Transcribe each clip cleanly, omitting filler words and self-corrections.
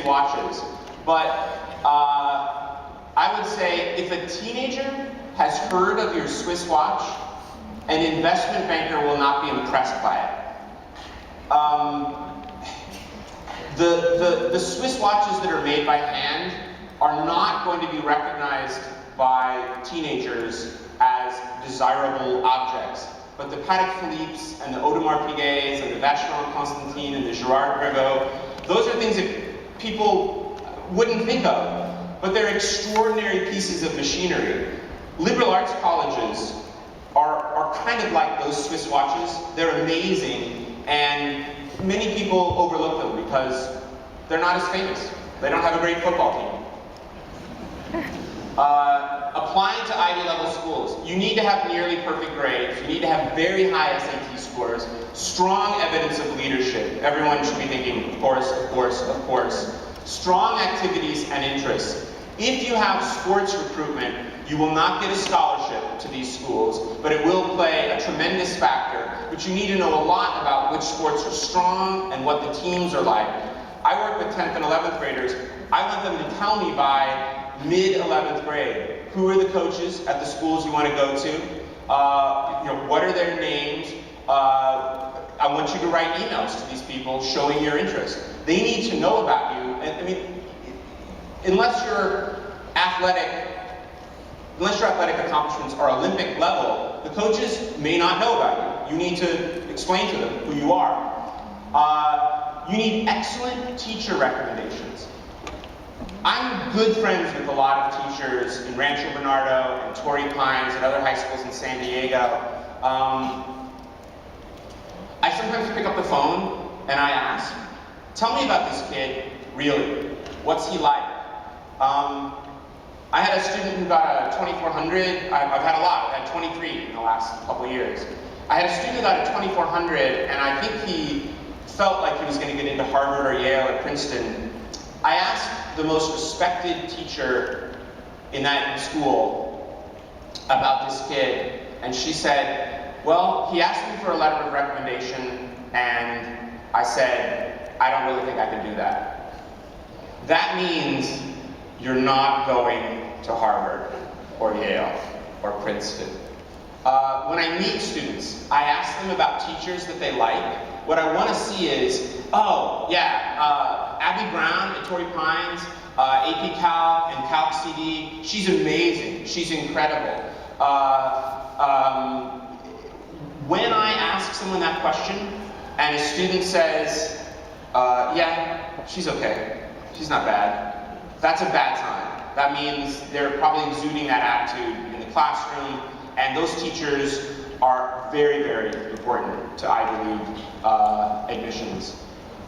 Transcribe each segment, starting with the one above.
watches, but I would say if a teenager has heard of your Swiss watch, an investment banker will not be impressed by it. The Swiss watches that are made by hand are not going to be recognized by teenagers as desirable objects. But the Patek Philippe's and the Audemars Piguet's and the Vacheron Constantin and the Girard Perregaux, those are things that people wouldn't think of, but they're extraordinary pieces of machinery. Liberal arts colleges are kind of like those Swiss watches. They're amazing, and many people overlook them because they're not as famous. They don't have a great football team. Applying to Ivy level schools, you need to have nearly perfect grades, you need to have very high SAT scores, strong evidence of leadership. Everyone should be thinking, of course, of course, of course. Strong activities and interests. If you have sports recruitment, you will not get a scholarship to these schools, but it will play a tremendous factor. But you need to know a lot about which sports are strong and what the teams are like. I work with 10th and 11th graders. I want them to tell me by mid-11th grade, who are the coaches at the schools you want to go to? What are their names? I want you to write emails to these people showing your interest. They need to know about you. And, I mean, unless your athletic accomplishments are Olympic level, the coaches may not know about you. You need to explain to them who you are. You need excellent teacher recommendations. I'm good friends with a lot of teachers in Rancho Bernardo and Torrey Pines and other high schools in San Diego. I sometimes pick up the phone and I ask, tell me about this kid, really. What's he like? I had a student who got a 2400. I've had a lot. I've had 23 in the last couple of years. I had a student who got a 2400, and I think he felt like he was going to get into Harvard or Yale or Princeton. I asked the most respected teacher in that school about this kid, and she said, well, he asked me for a letter of recommendation, and I said, I don't really think I can do that. That means you're not going to Harvard or Yale or Princeton. When I meet students, I ask them about teachers that they like. What I want to see is, oh, yeah, Abby Brown at Torrey Pines, AP Cal and Calc CD, she's amazing, she's incredible. When I ask someone that question, and a student says, yeah, she's okay, she's not bad, that's a bad sign. That means they're probably exuding that attitude in the classroom, and those teachers are very, very important to Ivy League admissions.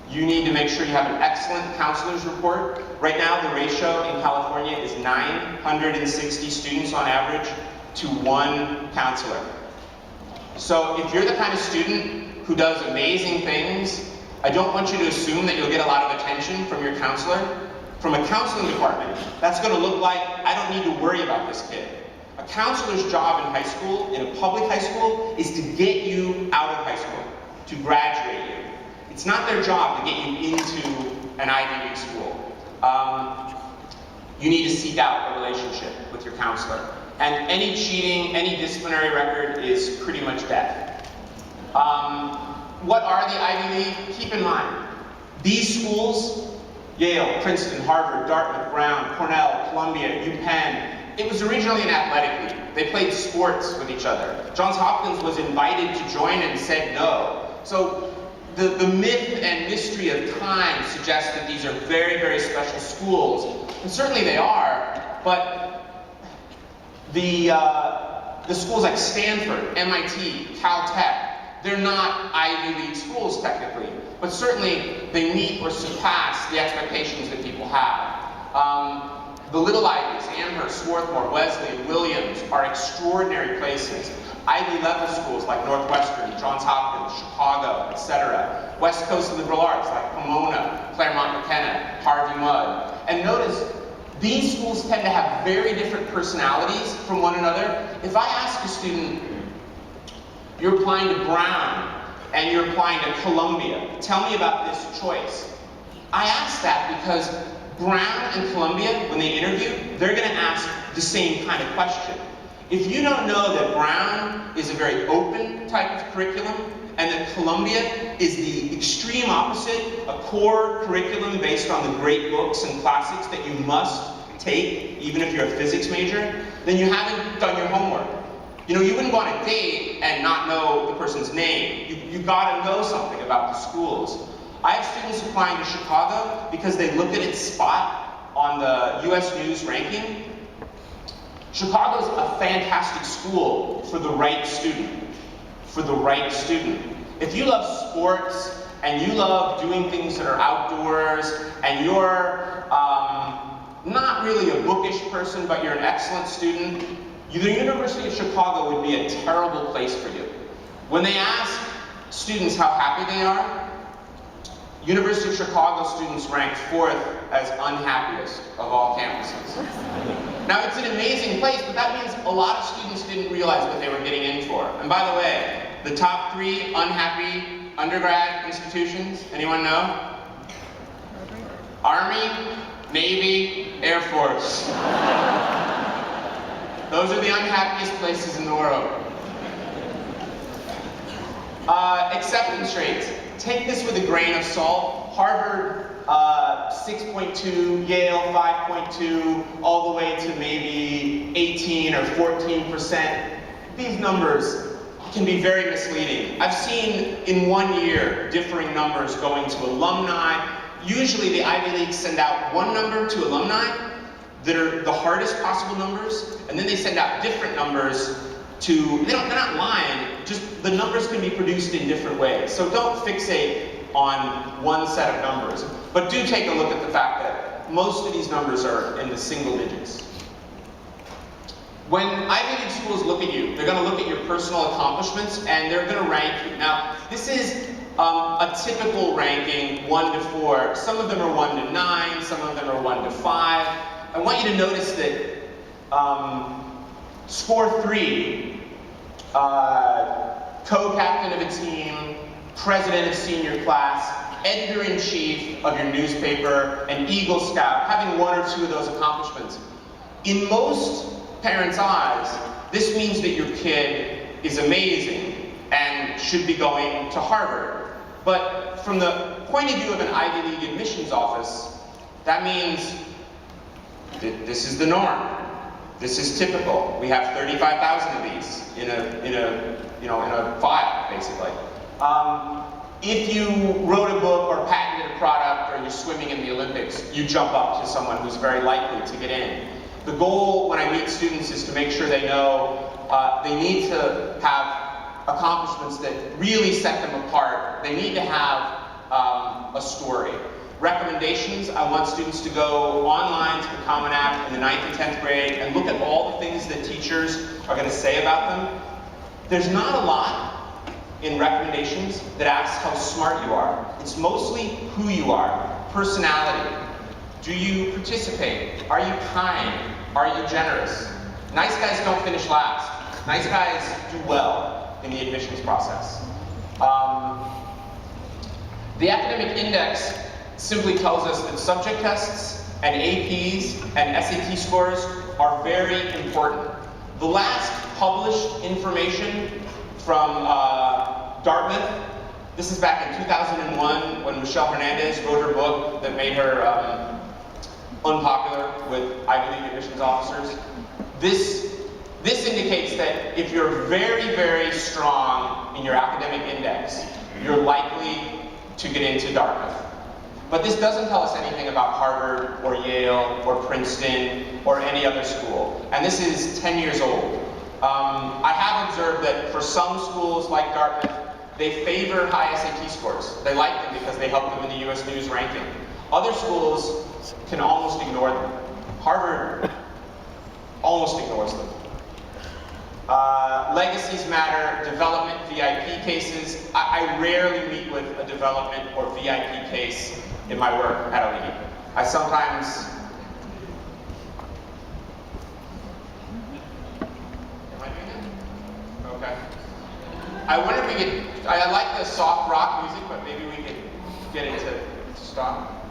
You need to make sure you have an excellent counselor's report. Right now, the ratio in California is 960 students on average to 1 counselor. So if you're the kind of student who does amazing things, I don't want you to assume that you'll get a lot of attention from your counselor. From a counseling department, that's going to look like, I don't need to worry about this kid. A counselor's job in high school, in a public high school, is to get you out of high school, to graduate you. It's not their job to get you into an Ivy League school. You need to seek out a relationship with your counselor. And any cheating, any disciplinary record is pretty much death. What are the Ivy League? Keep in mind, these schools, Yale, Princeton, Harvard, Dartmouth, Brown, Cornell, Columbia, UPenn, it was originally an athletic league. They played sports with each other. Johns Hopkins was invited to join and said no. So the myth and mystery of time suggests that these are very, very special schools. And certainly they are, but the schools like Stanford, MIT, Caltech, they're not Ivy League schools technically, but certainly they meet or surpass the expectations that people have. The little Ivies, Amherst, Swarthmore, Wesley, Williams are extraordinary places. Ivy level schools like Northwestern, Johns Hopkins, Chicago, etc. West Coast liberal arts like Pomona, Claremont McKenna, Harvey Mudd. And notice, these schools tend to have very different personalities from one another. If I ask a student, you're applying to Brown and you're applying to Columbia, tell me about this choice. I ask that because Brown and Columbia, when they interview, they're going to ask the same kind of question. If you don't know that Brown is a very open type of curriculum, and that Columbia is the extreme opposite, a core curriculum based on the great books and classics that you must take, even if you're a physics major, then you haven't done your homework. You know, you wouldn't go on a date and not know the person's name. You gotta know something about the schools. I have students applying to Chicago because they look at its spot on the US News ranking. Chicago's a fantastic school for the right student. For the right student. If you love sports and you love doing things that are outdoors and you're not really a bookish person but you're an excellent student, the University of Chicago would be a terrible place for you. When they ask students how happy they are, University of Chicago students ranked 4th as unhappiest of all campuses. Now it's an amazing place, but that means a lot of students didn't realize what they were getting in for. And by the way, the top 3 unhappy undergrad institutions, anyone know? Army, Navy, Air Force. Those are the unhappiest places in the world. Acceptance rates. Take this with a grain of salt. Harvard, 6.2, Yale, 5.2, all the way to maybe 18 or 14%. These numbers can be very misleading. I've seen in 1 year differing numbers going to alumni. Usually the Ivy Leagues send out one number to alumni that are the hardest possible numbers, and then they send out different numbers to, they're not lying, just the numbers can be produced in different ways. So don't fixate on one set of numbers, but do take a look at the fact that most of these numbers are in the single digits. When Ivy League schools look at you, they're going to look at your personal accomplishments and they're going to rank you. Now, this is a typical ranking, 1 to 4. Some of them are 1 to 9, some of them are 1 to 5. I want you to notice that score 3, co-captain of a team, president of senior class, editor-in-chief of your newspaper, an Eagle Scout, having 1 or 2 of those accomplishments. In most parents' eyes, this means that your kid is amazing and should be going to Harvard. But from the point of view of an Ivy League admissions office, that means that this is the norm. This is typical. We have 35,000 of these in a file, basically. If you wrote a book or patented a product or you're swimming in the Olympics, you jump up to someone who's very likely to get in. The goal when I meet students is to make sure they know they need to have accomplishments that really set them apart. They need to have a story. Recommendations, I want students to go online to the Common App in the 9th and 10th grade and look at all the things that teachers are going to say about them. There's not a lot in recommendations that asks how smart you are. It's mostly who you are, personality. Do you participate? Are you kind? Are you generous? Nice guys don't finish last. Nice guys do well in the admissions process. The academic index simply tells us that subject tests and APs and SAT scores are very important. The last published information from Dartmouth, this is back in 2001 when Michelle Hernandez wrote her book that made her unpopular with Ivy League admissions officers. This indicates that if you're very, very strong in your academic index, you're likely to get into Dartmouth. But this doesn't tell us anything about Harvard or Yale or Princeton or any other school. And this is 10 years old. I have observed that for some schools like Dartmouth, they favor high SAT scores. They like them because they help them in the US News ranking. Other schools can almost ignore them. Harvard almost ignores them. Legacies matter, development, VIP cases. I rarely meet with a development or VIP case in my work at a league. I sometimes... Am I doing it? Okay. I wonder if we could... I like the soft rock music, but maybe we could get it to stop.